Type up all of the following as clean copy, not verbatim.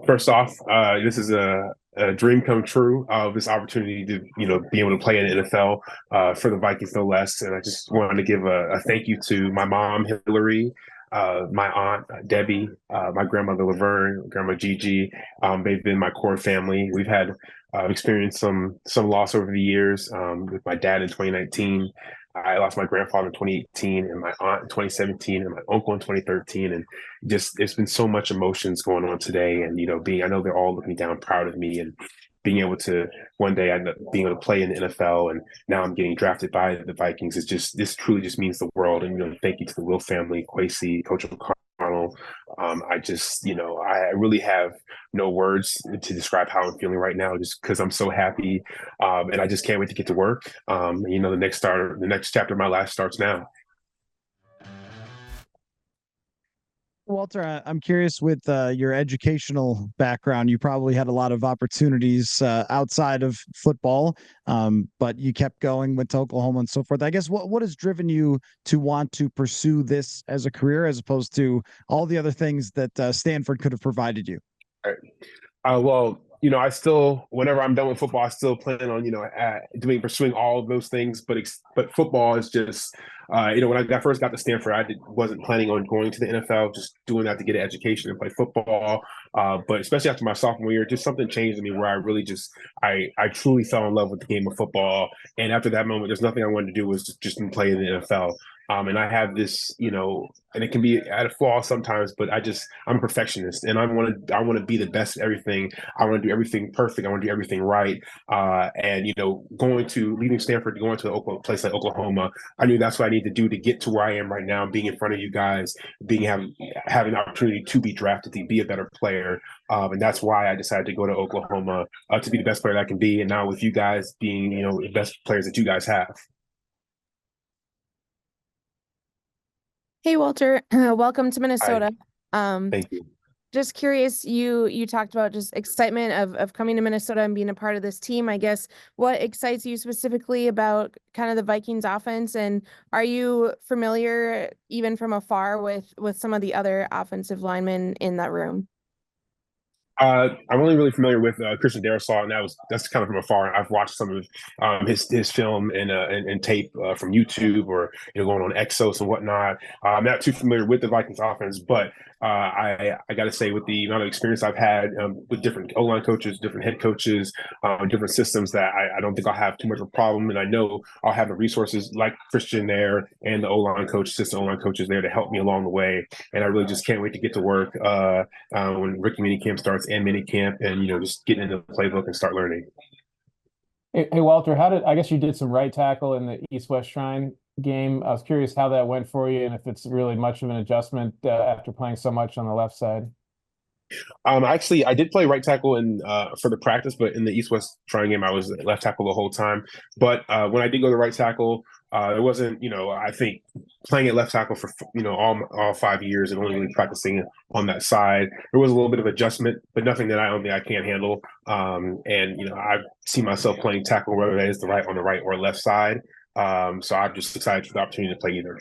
First off, this is a dream come true of this opportunity to, be able to play in the NFL for the Vikings, no less. And I just wanted to give a thank you to my mom, Hillary, my aunt, Debbie, my grandmother, Laverne, grandma Gigi. They've been my core family. We've had experienced some loss over the years. With my dad in 2019, I lost my grandfather in 2018, and my aunt in 2017, and my uncle in 2013, and just it's been so much emotions going on today. And I know they're all looking down, proud of me, and being able to one day end up being able to play in the NFL, and now I'm getting drafted by the Vikings. This truly just means the world. And thank you to the Will family, Kwesi, Coach McConnell. I really have no words to describe how I'm feeling right now, just because I'm so happy, and I just can't wait to get to work. The next chapter of my life starts now. Walter, I'm curious with your educational background, you probably had a lot of opportunities outside of football, but you kept going, went to Oklahoma and so forth. I guess what has driven you to want to pursue this as a career as opposed to all the other things that Stanford could have provided you? All right. Well, I still, whenever I'm done with football, I still plan on, pursuing all of those things. But football is just, when I first got to Stanford, wasn't planning on going to the NFL, just doing that to get an education and play football. But especially after my sophomore year, just something changed in me where I truly fell in love with the game of football. And after that moment, there's nothing I wanted to do was just play in the NFL. And I have this, and it can be at a flaw sometimes, but I'm a perfectionist, and I want to be the best at everything. I want to do everything perfect. I want to do everything right. And leaving Stanford, going to a place like Oklahoma, I knew that's what I need to do to get to where I am right now, being in front of you guys, having the opportunity to be drafted, to be a better player. And that's why I decided to go to Oklahoma to be the best player that I can be. And now with you guys being, the best players that you guys have. Hey, Walter, welcome to Minnesota. Thank you. Just curious, you talked about just excitement of coming to Minnesota and being a part of this team. I guess what excites you specifically about kind of the Vikings offense, and are you familiar even from afar with some of the other offensive linemen in that room? I'm only really familiar with Christian Darrisaw, and that's kind of from afar. I've watched some of his film and tape from YouTube, or going on Exos and whatnot. I'm not too familiar with the Vikings offense, but I got to say, with the amount of experience I've had with different O-line coaches, different head coaches, different systems, that I don't think I'll have too much of a problem. And I know I'll have the resources like Christian there and the O-line coach, assistant O-line coaches there to help me along the way. And I really just can't wait to get to work when rookie minicamp starts and minicamp, and just getting into the playbook and start learning. Hey Walter, I guess you did some right tackle in the East-West Shrine game. I was curious how that went for you, and if it's really much of an adjustment after playing so much on the left side. Actually, I did play right tackle for the practice, but in the East-West Shrine game, I was left tackle the whole time. But when I did go to right tackle, it wasn't, I think playing at left tackle for, all 5 years and only really practicing on that side, there was a little bit of adjustment, but nothing that I don't think I can't handle. I see myself playing tackle, whether that is on the right or left side. So I'm just excited for the opportunity to play either.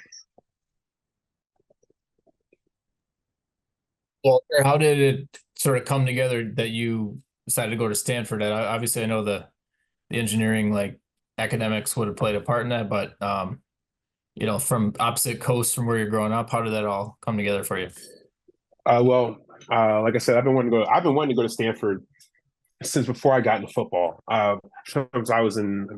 Well, how did it sort of come together that you decided to go to Stanford? And obviously, I know the engineering, like academics, would have played a part in that, but from opposite coasts from where you're growing up, how did that all come together for you? Like I said, I've been wanting to go to Stanford since before I got into football. Sometimes I was in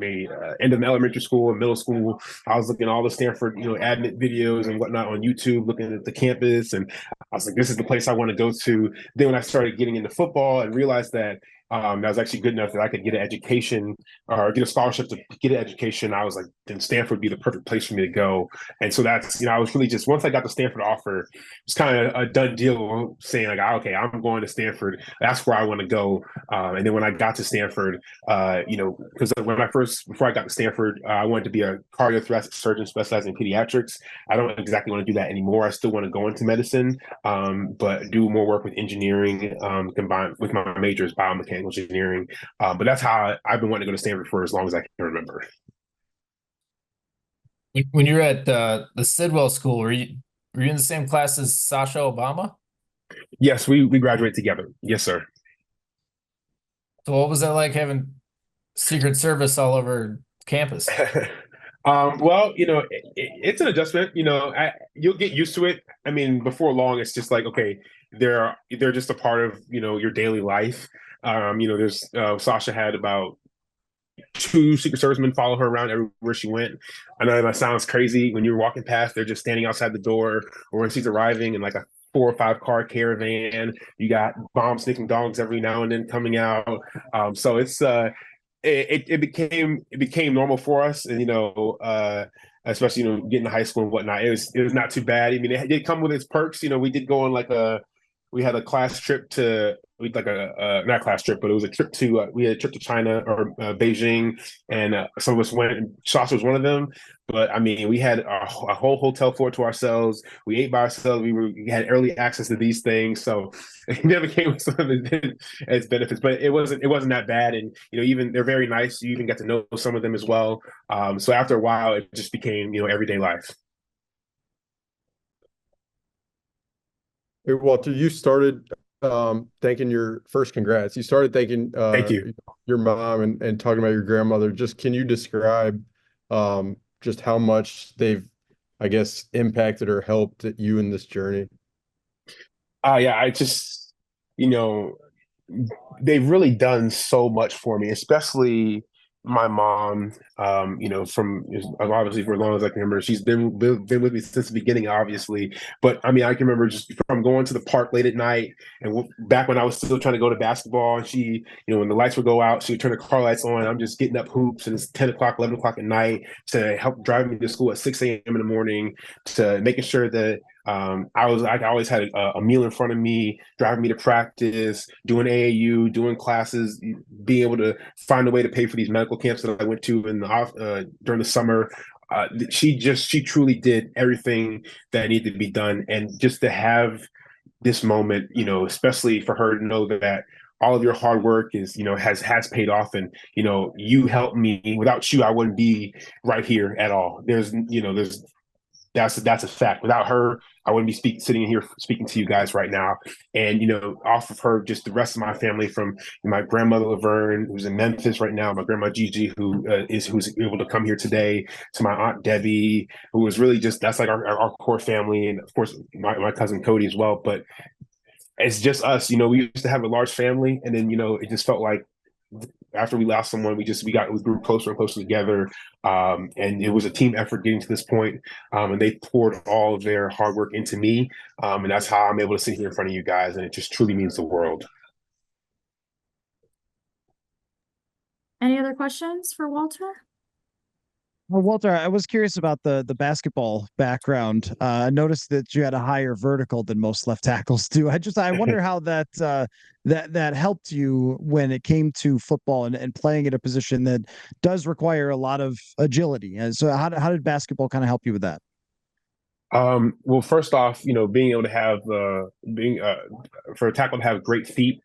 end of elementary school and middle school. I was looking at all the Stanford, admit videos and whatnot on YouTube, looking at the campus, and I was like, this is the place I want to go to. Then when I started getting into football and realized that that was actually good enough that I could get an education or get a scholarship to get an education, I was like, then Stanford would be the perfect place for me to go. And so that's, I was really just, once I got the Stanford offer, it's kind of a done deal, saying like, okay, I'm going to Stanford. That's where I want to go. And then when I got to Stanford, because before I got to Stanford, I wanted to be a cardiothoracic surgeon specializing in pediatrics. I don't exactly want to do that anymore. I still want to go into medicine, but do more work with engineering, combined with my major is biomechanical engineering. But that's how I've been wanting to go to Stanford for as long as I can remember. When you were at the Sidwell school, were you in the same class as Sasha Obama? Yes, we graduated together. Yes, sir. So what was that like having Secret Service all over campus? Well, it's an adjustment. You'll get used to it. I mean, before long, it's just like, okay, they're just a part of your daily life. There's Sasha had about two Secret Servicemen follow her around everywhere she went. I know that sounds crazy. When you're walking past, they're just standing outside the door, or when she's arriving in like a 4 or 5 car caravan. You got bomb sneaking dogs every now and then coming out. So it became normal for us, and especially getting to high school and whatnot. It was not too bad. I mean, it did come with its perks. We did go on we had a class trip to like a not class trip, but it was a trip to we had a trip to China or Beijing, and some of us went. And Shasta was one of them. But I mean, we had a whole hotel floor to ourselves. We ate by ourselves. We had early access to these things, so it never came with some of its benefits. But it wasn't that bad, and even they're very nice. You even get to know some of them as well. So after a while, it just became everyday life. Hey, Walter, you started thanking your first congrats. You started thanking Thank you. your mom and talking about your grandmother. Just can you describe just how much they've, I guess, impacted or helped you in this journey? Yeah, I just, they've really done so much for me, especially my mom. From obviously for as long as I can remember, she's been with me since the beginning, obviously. But I mean, I can remember just from going to the park late at night, and back when I was still trying to go to basketball, and she, when the lights would go out, she would turn the car lights on. I'm just getting up hoops, and it's 10 o'clock, 11 o'clock at night to help drive me to school at 6 a.m. in the morning, to making sure that I always had a meal in front of me, driving me to practice, doing AAU, doing classes, being able to find a way to pay for these medical camps that I went to during the summer. She truly did everything that needed to be done, and just to have this moment, especially for her to know that all of your hard work has paid off, and you helped me. Without you, I wouldn't be right here at all. That's a fact. Without her, I wouldn't be sitting here speaking to you guys right now. And off of her, just the rest of my family, from my grandmother Laverne, who's in Memphis right now, my grandma Gigi, who's able to come here today, to my aunt Debbie, who was really just that's like our core family, and of course my cousin Cody as well. But it's just us. We used to have a large family, and then it just felt like after we lost someone, we grew closer and closer together, and it was a team effort getting to this point. And they poured all of their hard work into me, and that's how I'm able to sit here in front of you guys, and it just truly means the world. Any other questions for Walter? Well, Walter, I was curious about the basketball background. I noticed that you had a higher vertical than most left tackles do. I wonder how that helped you when it came to football and playing at a position that does require a lot of agility. And so how did basketball kind of help you with that? Well, first off, being able to have being for a tackle to have great feet,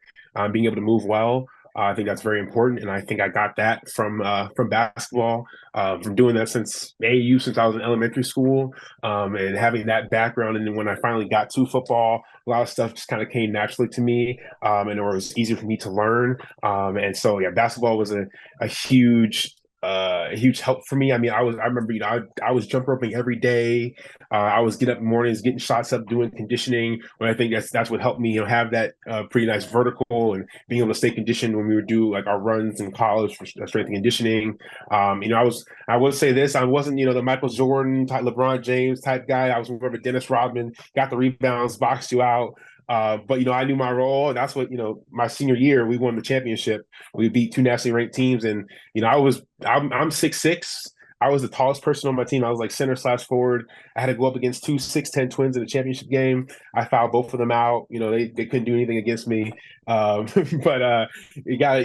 being able to move well. I think that's very important, and I think I got that from basketball, from doing that since AAU, since I was in elementary school, and having that background. And then when I finally got to football, a lot of stuff just kind of came naturally to me, and it was easier for me to learn. And so, yeah, basketball was a huge help for me. I mean, I remember, I was jump roping every day. I was getting up in mornings, getting shots up, doing conditioning. But I think that's what helped me, have that pretty nice vertical, and being able to stay conditioned when we would do like our runs in college for strength and conditioning. I would say this: I wasn't, the Michael Jordan type, LeBron James type guy. I was more of a Dennis Rodman, got the rebounds, boxed you out. But I knew my role, and that's what my senior year we won the championship. We beat two nationally ranked teams, and I'm 6'6". I was the tallest person on my team. I was like center/forward. I had to go up against two 6'10" twins in the championship game. I fouled both of them out. They couldn't do anything against me. But you got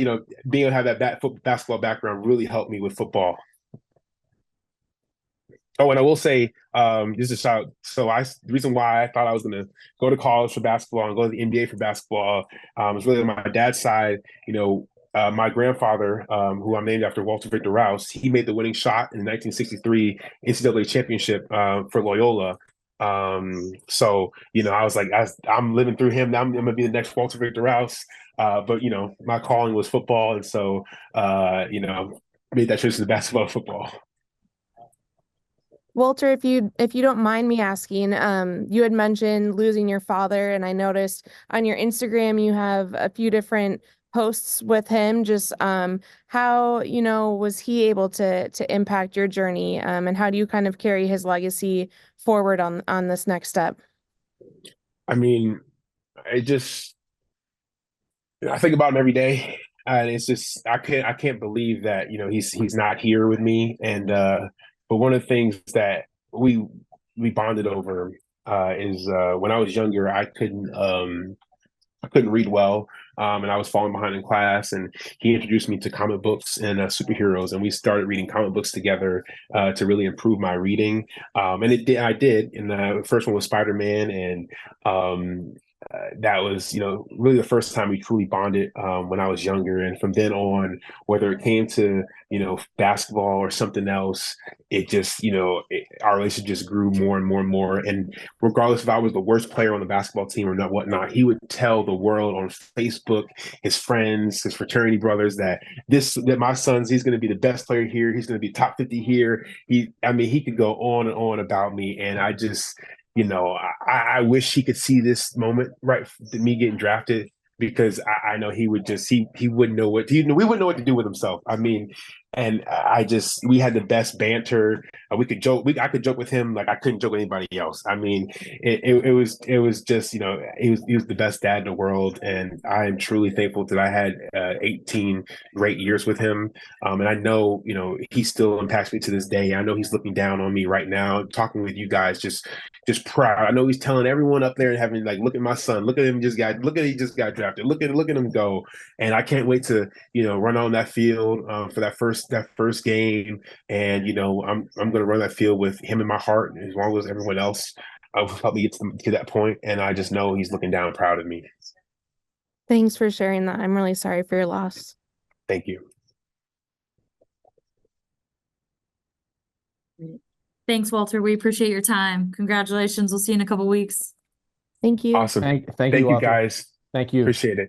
being able to have that basketball background really helped me with football. Oh, and I will say, just a shout. So the reason why I thought I was going to go to college for basketball and go to the NBA for basketball was really on my dad's side. My grandfather, who I'm named after, Walter Rouse, he made the winning shot in the 1963 NCAA championship for Loyola. So, I was like, I'm living through him. Now I'm going to be the next Victor Rouse. But, my calling was football. And so, made that choice to basketball and football. Walter, if you don't mind me asking, you had mentioned losing your father, and I noticed on your Instagram you have a few different posts with him. Just how, was he able to impact your journey, and how do you kind of carry his legacy forward on this next step? I mean, I think about him every day, and it's just I can't believe that he's not here with me. And but one of the things that we bonded over is when I was younger, I couldn't read well, and I was falling behind in class. And he introduced me to comic books and superheroes, and we started reading comic books together to really improve my reading. And I did. And the first one was Spider-Man, and that was, really the first time we truly bonded when I was younger. And from then on, whether it came to, basketball or something else, it just, our relationship just grew more and more and more. And regardless if I was the worst player on the basketball team or not, whatnot, he would tell the world on Facebook, his friends, his fraternity brothers, that my son's, he's going to be the best player here. He's going to be top 50 here. He could go on and on about me. And I just, I wish he could see this moment, right, me getting drafted, because I know he would just he wouldn't know we wouldn't know what to do with himself. And we had the best banter. We could joke. I could joke with him like I couldn't joke with anybody else. It was just, he was the best dad in the world, and I am truly thankful that I had 18 great years with him. And I know, he still impacts me to this day. I know he's looking down on me right now, talking with you guys, just proud. I know he's telling everyone up there and having like, look at my son, look at him, he just got drafted, look at him go. And I can't wait to run on that field for that first game. And I'm going to run that field with him in my heart, as long as everyone else will help me get to that point. And I just know he's looking down proud of me. Thanks for sharing that. I'm really sorry for your loss. Thank you. Thanks, Walter. We appreciate your time. Congratulations. We'll see you in a couple weeks. Thank you. Awesome. Thank you, you, Walter. guys. Thank you. Appreciate it.